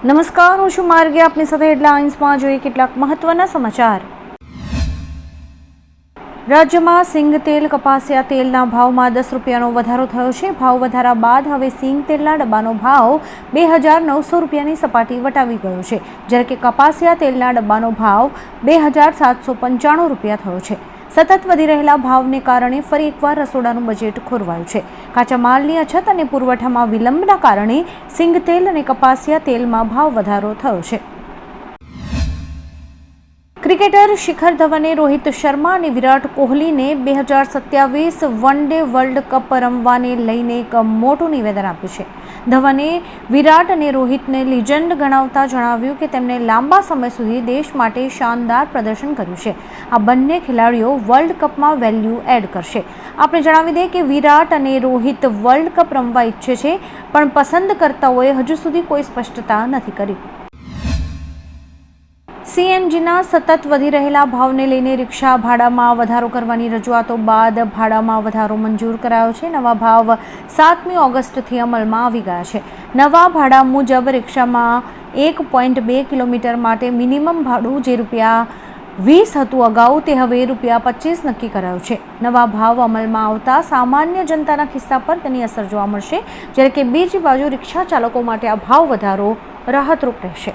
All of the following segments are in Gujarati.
નમસ્કાર, હું છું માર્ગી. આપની સાથે હેડલાઇન્સમાં જોઈએ કેટલાક મહત્વના સમાચાર. રાજ્યમાં સિંગ તેલ, કપાસિયા તેલના ભાવમાં 10 રૂપિયાનો વધારો થયો છે. ભાવ વધારા બાદ હવે સિંગ તેલના ડબ્બાનો ભાવ 2,900 રૂપિયાની સપાટી વટાવી ગયો છે, જ્યારે કે કપાસિયા તેલના ડબ્બાનો ભાવ 2,795 રૂપિયા થયો છે. સતત વધી રહેલા ભાવને કારણે ફરી એકવાર રસોડાનું બજેટ ખોરવાયું છે. કાચા માલની અછત અને પુરવઠામાં વિલંબના કારણે સિંગ તેલ અને કપાસિયા તેલમાં ભાવ વધારો થયો છે. ક્રિકેટર શિખર ધવને રોહિત શર્મા અને વિરાટ કોહલીને 2027 વન ડે વર્લ્ડ કપ રમવાને લઈને એક મોટું નિવેદન આપ્યું છે. ધવને વિરાટ અને રોહિતને લિજેન્ડ ગણાવતા જણાવ્યું કે તેમણે લાંબા સમય સુધી દેશ માટે શાનદાર પ્રદર્શન કર્યું છે. આ બંને ખેલાડીઓ વર્લ્ડ કપમાં વેલ્યુ એડ કરશે. આપણે જણાવી દઈએ કે વિરાટ અને રોહિત વર્લ્ડ કપ રમવા ઈચ્છે છે, પણ પસંદકર્તાઓએ હજુ સુધી કોઈ સ્પષ્ટતા નથી કરી. સીએનજીના સતત વધી રહેલા ભાવને લઈને રિક્ષા ભાડામાં વધારો કરવાની રજૂઆતો બાદ ભાડામાં વધારો મંજૂર કરાયો છે. નવા ભાવ 7મી ઓગસ્ટથી અમલમાં આવી ગયા છે. નવા ભાડા મુજબ રિક્ષામાં 1.2 કિલોમીટર માટે મિનિમમ ભાડું જે ₹20 હતું અગાઉ, તે હવે ₹25 નક્કી કરાયું છે. નવા ભાવ અમલમાં આવતા સામાન્ય જનતાના ખિસ્સા પર તેની અસર જોવા મળશે, જ્યારે કે બીજી બાજુ રિક્ષા ચાલકો માટે આ ભાવ વધારો રાહતરૂપ રહેશે.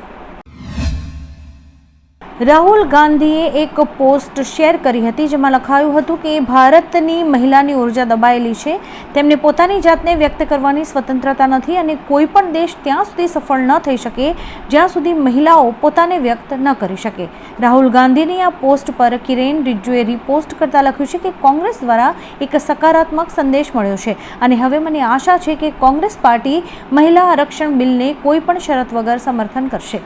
રાહુલ ગાંધીએ એક પોસ્ટ શેર કરી હતી, જેમાં લખાયું હતું કે ભારતની મહિલાની ઉર્જા દબાયેલી છે. તેમને પોતાની જાતને વ્યક્ત કરવાની સ્વતંત્રતા નથી અને કોઈ પણ દેશ ત્યાં સુધી સફળ ન થઈ શકે જ્યાં સુધી મહિલાઓ પોતાને વ્યક્ત ન કરી શકે. રાહુલ ગાંધીની આ પોસ્ટ પર કિરેન રિજ્જુએ રિપોસ્ટ કરતા લખ્યું છે કે કોંગ્રેસ દ્વારા એક સકારાત્મક સંદેશ મળ્યો છે અને હવે મને આશા છે કે કોંગ્રેસ પાર્ટી મહિલા આરક્ષણ બિલને કોઈ પણ શરત વગર સમર્થન કરશે.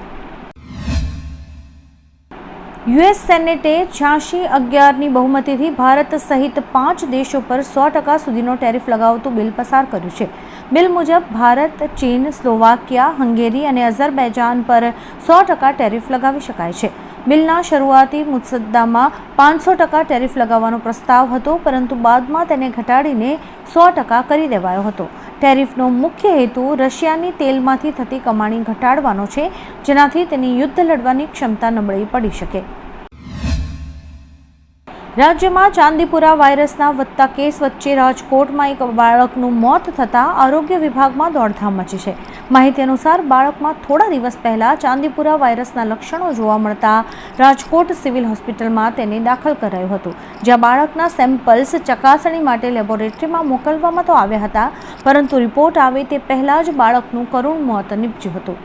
યુએસ સેનેટે 86-11ની બહુમતીથી ભારત સહિત 5 દેશો પર 100% સુધીનો ટેરિફ લગાવતું બિલ પસાર કર્યું છે. બિલ મુજબ ભારત, ચીન, સ્લોવાકિયા, હંગેરી અને અઝરબૈજાન પર 100% ટેરિફ લગાવી શકાય છે. બિલના શરૂઆતી મુસદ્દામાં 500% ટેરિફ લગાવવાનો પ્રસ્તાવ હતો, પરંતુ બાદમાં તેને ઘટાડીને 100% કરી દેવાયો હતો. ટેરિફનો મુખ્ય હેતુ રશિયાની તેલમાંથી થતી કમાણી ઘટાડવાનો છે, જેનાથી તેની યુદ્ધ લડવાની ક્ષમતા નબળી પડી શકે. રાજ્યમાં ચાંદીપુરા વાયરસના વધતા કેસ વચ્ચે રાજકોટમાં એક બાળકનું મોત થતાં આરોગ્ય વિભાગમાં દોડધામ મચી છે. માહિતી અનુસાર બાળકમાં થોડા દિવસ પહેલા ચાંદીપુરા વાયરસના લક્ષણો જોવા મળતા રાજકોટ સિવિલ હોસ્પિટલમાં તેને દાખલ કરાયું હતું, જ્યાં બાળકના સેમ્પલ્સ ચકાસણી માટે લેબોરેટરીમાં મોકલવામાં તો આવ્યા હતા, પરંતુ રિપોર્ટ આવે તે પહેલાં જ બાળકનું કરુણ મોત નીપજ્યું હતું.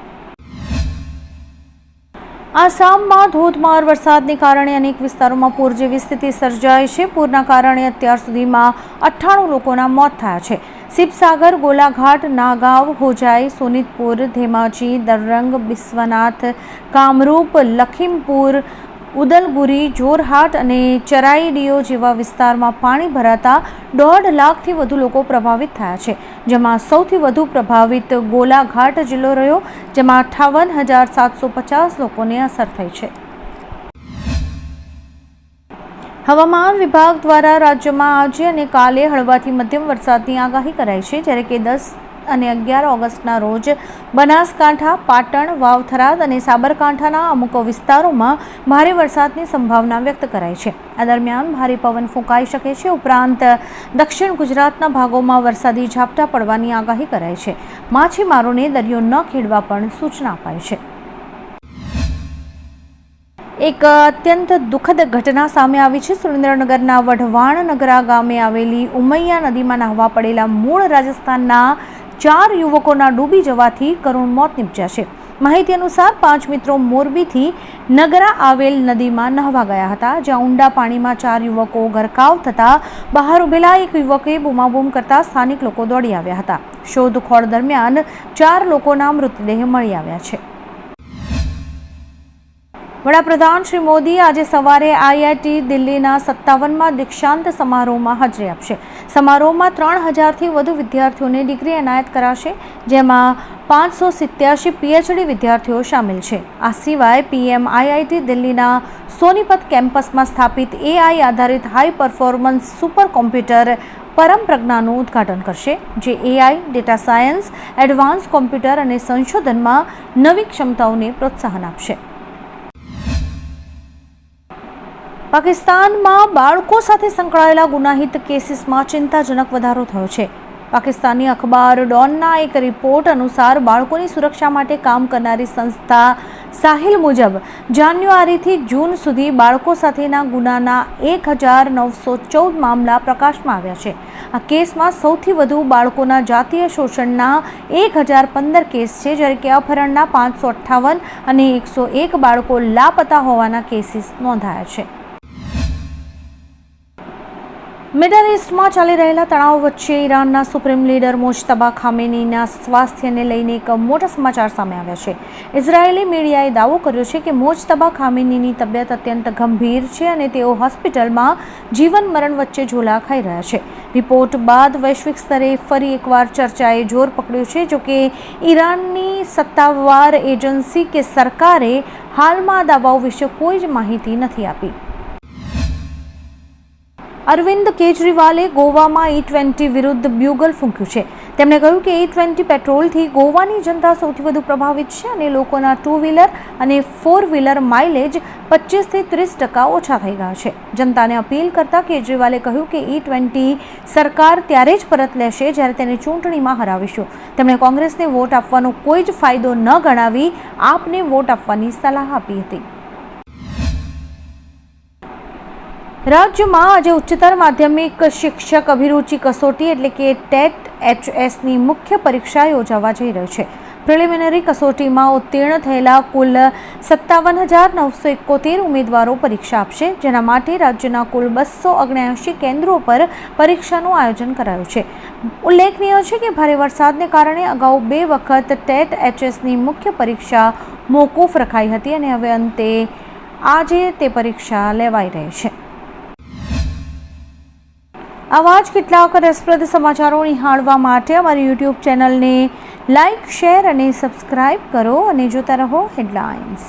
આસામમાં ધોધમાર વરસાદને કારણે અનેક વિસ્તારોમાં પૂર જેવી સ્થિતિ સર્જાઈ છે. પૂરના કારણે અત્યાર સુધીમાં 98 લોકોના મોત થયા છે. શિવસાગર, ગોલાઘાટ, નાગાવ, હોજાઈ, સોનિતપુર, ધેમાજી, દરંગ, બિસ્વનાથ, કામરૂપ, લખીમપુર, ઉદલગુરી, જોરહાટ અને ચરાઈડીયો જેવા વિસ્તારમાં પાણી ભરાતા 1.5 લાખથી વધુ લોકો પ્રભાવિત થયા છે, જેમાં સૌથી વધુ પ્રભાવિત ગોલાઘાટ જિલ્લો રહ્યો, જેમાં 58,750 લોકોને અસર થઈ છે. હવામાન વિભાગ દ્વારા રાજ્યમાં આજે અને કાલે હળવાથી મધ્યમ વરસાદની આગાહી કરાઈ છે, જ્યારે કે 10 અને 11 ઓગસ્ટના રોજ બનાસકાંઠા, પાટણ, વાવ-થરાદ અને સાબરકાંઠાના અમુક વિસ્તારોમાં ભારે વરસાદની સંભાવના વ્યક્ત કરાઈ છે. આ દરમિયાન ભારે પવન ફૂંકાઈ શકે છે. ઉપરાંત દક્ષિણ ગુજરાતના ભાગોમાં વરસાદી ઝાપટા પડવાની આગાહી કરાઈ છે. માછીમારોને દરિયો ન ખેડવા પણ સૂચના અપાઈ છે. એક અત્યંત દુઃખદ ઘટના સામે આવી છે. સુરેન્દ્રનગરના વઢવાણ નગરા ગામે આવેલી ઉમૈયા નદીમાં નહાવા પડેલા મૂળ રાજસ્થાનના 4 યુવકોના ડૂબી જવાથી કરુણ મોત નીપજ્યા છે. માહિતી અનુસાર 5 મિત્રો મોરબીથી નગરા આવેલ નદીમાં નહાવા ગયા હતા, જ્યાં ઊંડા પાણીમાં 4 યુવકો ગરકાવ થતા બહાર ઉભેલા એક યુવકે બૂમાબૂમ કરતા સ્થાનિક લોકો દોડી આવ્યા હતા. શોધખોળ દરમિયાન 4 લોકોના મૃતદેહ મળી આવ્યા છે. વડાપ્રધાન શ્રી મોદી આજે સવારે આઈઆઈટી દિલ્હીના 57મા દીક્ષાંત સમારોહમાં હાજરી આપશે. સમારોહમાં 3000થી વધુ વિદ્યાર્થીઓને ડિગ્રી એનાયત કરાશે, જેમાં 587 પીએચડી વિદ્યાર્થીઓ સામેલ છે. આ સિવાય પીએમ આઈઆઈટી દિલ્હીના સોનીપત કેમ્પસમાં સ્થાપિત એઆઈ આધારિત હાઈ પરફોર્મન્સ સુપર કોમ્પ્યુટર પરમ પ્રજ્ઞાનું ઉદ્ઘાટન કરશે, જે AI, data science, advance computer અને સંશોધનમાં નવી ક્ષમતાઓને પ્રોત્સાહન આપશે. પાકિસ્તાનમાં બાળકો સાથે સંકળાયેલા ગુનાહિત કેસીસમાં ચિંતાજનક વધારો થયો છે. પાકિસ્તાની અખબાર ડોનના એક રિપોર્ટ અનુસાર બાળકોની સુરક્ષા માટે કામ કરનારી સંસ્થા સાહિલ મુજબ જાન્યુઆરીથી જૂન સુધી બાળકો સાથેના ગુનાના 1914 મામલા પ્રકાશમાં આવ્યા છે. આ કેસમાં સૌથી વધુ બાળકોના જાતીય શોષણના 1015 કેસ છે, જ્યારે કે અપહરણના 558 અને 101 બાળકો લાપતા હોવાના કેસીસ નોંધાયા છે. મિડલ ઇસ્ટમાં ચાલી રહેલા તણાવ વચ્ચે ઈરાનના સુપ્રીમ લીડર મોજતબા ખામેનીના સ્વાસ્થ્યને લઈને એક મોટા સમાચાર સામે આવ્યા છે. ઇઝરાયેલી મીડિયાએ દાવો કર્યો છે કે મોજતબા ખામેનીની તબિયત અત્યંત ગંભીર છે અને તેઓ હોસ્પિટલમાં જીવન મરણ વચ્ચે ઝોલા ખાઈ રહ્યા છે. રિપોર્ટ બાદ વૈશ્વિક સ્તરે ફરી એકવાર ચર્ચાએ જોર પકડ્યું છે. જોકે ઈરાનની સત્તાવાર એજન્સી કે સરકારે હાલમાં દાવાઓ વિશે કોઈ જ માહિતી નથી આપી. અરવિંદ કેજરીવાલે ગોવામાં E20 વિરુદ્ધ બ્યુગલ ફૂંક્યું છે. તેમણે કહ્યું કે E20 પેટ્રોલથી ગોવાની જનતા સૌથી વધુ પ્રભાવિત છે અને લોકોના 2 વ્હીલર અને 4 વ્હીલર માઇલેજ 25 થી 30% ઓછા થઈ ગયા છે. જનતાને અપીલ કરતા કેજરીવાલે કહ્યું કે E20 સરકાર ત્યારે જ પરત લેશે જ્યારે તેને ચૂંટણીમાં હરાવીશું. તેમણે કોંગ્રેસને વોટ આપવાનો કોઈ જ ફાયદો ન ગણાવી આપને વોટ આપવાની સલાહ આપી હતી. રાજ્યમાં આજે ઉચ્ચતર માધ્યમિક શિક્ષક અભિરુચિ કસોટી એટલે કે TET-HSની મુખ્ય પરીક્ષા યોજાવા જઈ રહી છે. પ્રિલિમિનરી કસોટીમાં ઉત્તીર્ણ થયેલા કુલ 57,971 ઉમેદવારો પરીક્ષા આપશે, જેના માટે રાજ્યના કુલ 279 કેન્દ્રો પર પરીક્ષાનું આયોજન કરાયું છે. ઉલ્લેખનીય છે કે ભારે વરસાદને કારણે અગાઉ 2 વખત TET-HSની મુખ્ય પરીક્ષા મોકૂફ રખાઈ હતી અને હવે અંતે આજે તે પરીક્ષા લેવાઈ રહી છે. આવા જ કેટલાક રસપ્રદ સમાચારો નિહાળવા માટે અમારી YouTube ચેનલને લાઇક, શેર અને સબસ્ક્રાઇબ કરો અને જોતા રહો હેડલાઇન્સ.